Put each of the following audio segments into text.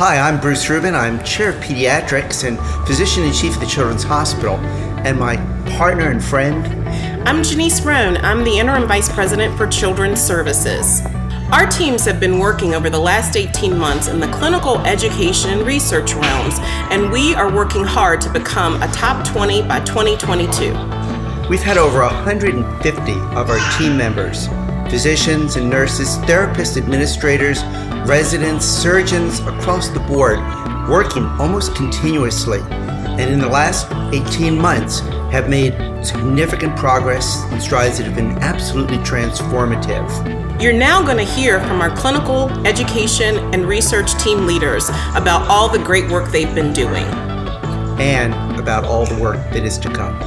Hi, I'm Bruce Rubin. I'm Chair of Pediatrics and Physician-in-Chief of the Children's Hospital, and my partner and friend. I'm Janice Roan. I'm the Interim Vice President for Children's Services. Our teams have been working over the last 18 months in the clinical education and research realms, and we are working hard to become a top 20 by 2022. We've had over 150 of our team members, physicians and nurses, therapists, administrators, residents, surgeons across the board, working almost continuously, and in the last 18 months have made significant progress and strides that have been absolutely transformative. You're now going to hear from our clinical, education, and research team leaders about all the great work they've been doing. And about all the work that is to come.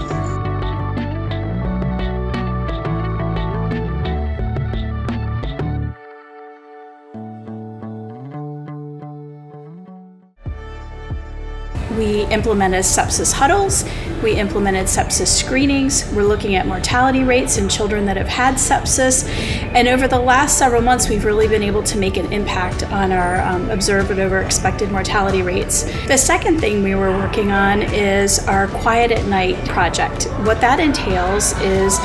We implemented sepsis huddles, we implemented sepsis screenings, we're looking at mortality rates in children that have had sepsis, and over the last several months we've really been able to make an impact on our observed over expected mortality rates. The second thing we were working on is our Quiet at Night project. What that entails is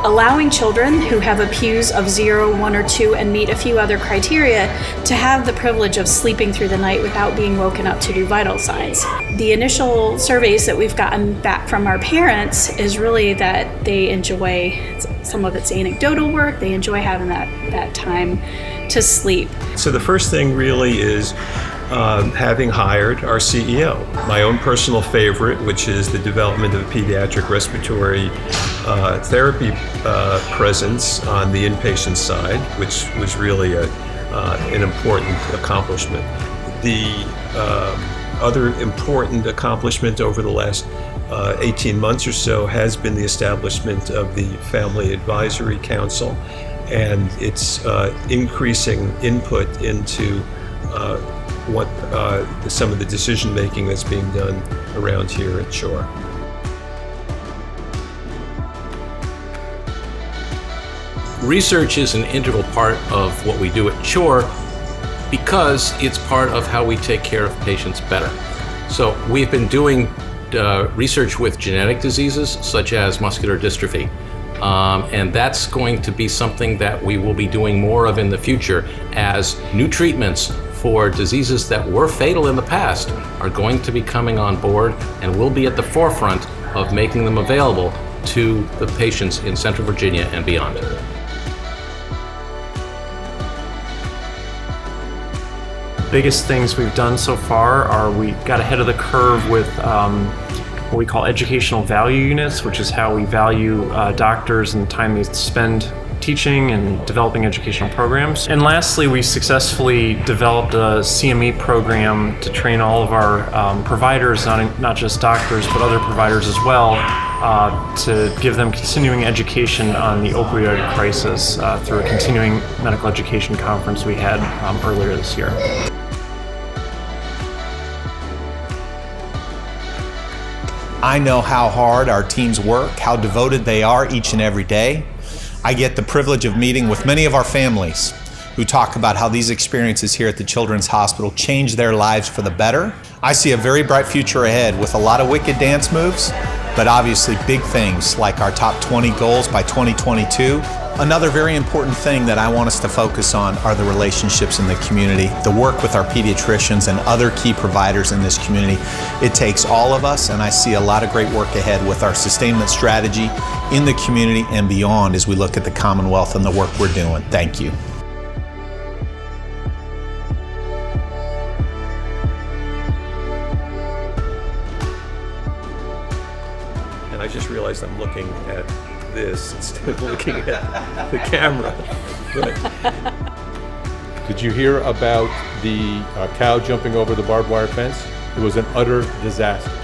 allowing children who have a PEWS of 0, 1, or 2 and meet a few other criteria to have the privilege of sleeping through the night without being woken up to do vital signs. The initial surveys that we've gotten back from our parents is really that they enjoy, some of it's anecdotal work, they enjoy having that time to sleep. So the first thing really is having hired our CEO, my own personal favorite, which is the development of a pediatric respiratory therapy presence on the inpatient side, which was really an important accomplishment. The other important accomplishment over the last 18 months or so has been the establishment of the Family Advisory Council and its increasing input into what some of the decision making that's being done around here at CHOR. Research is an integral part of what we do at CHOR because it's part of how we take care of patients better. So we've been doing research with genetic diseases such as muscular dystrophy. And that's going to be something that we will be doing more of in the future as new treatments for diseases that were fatal in the past are going to be coming on board, and we'll be at the forefront of making them available to the patients in Central Virginia and beyond. Biggest things we've done so far are we got ahead of the curve with what we call educational value units, which is how we value doctors and the time they spend teaching and developing educational programs. And lastly, we successfully developed a CME program to train all of our providers, not just doctors, but other providers as well, to give them continuing education on the opioid crisis through a continuing medical education conference we had earlier this year. I know how hard our teams work, how devoted they are each and every day. I get the privilege of meeting with many of our families who talk about how these experiences here at the Children's Hospital change their lives for the better. I see a very bright future ahead with a lot of wicked dance moves, but obviously big things like our top 20 goals by 2022. Another very important thing that I want us to focus on are the relationships in the community, the work with our pediatricians and other key providers in this community. It takes all of us, and I see a lot of great work ahead with our sustainment strategy in the community and beyond as we look at the Commonwealth and the work we're doing. Thank you. And I just realized I'm looking at this instead of looking at the camera. But did you hear about the cow jumping over the barbed wire fence? It was an utter disaster.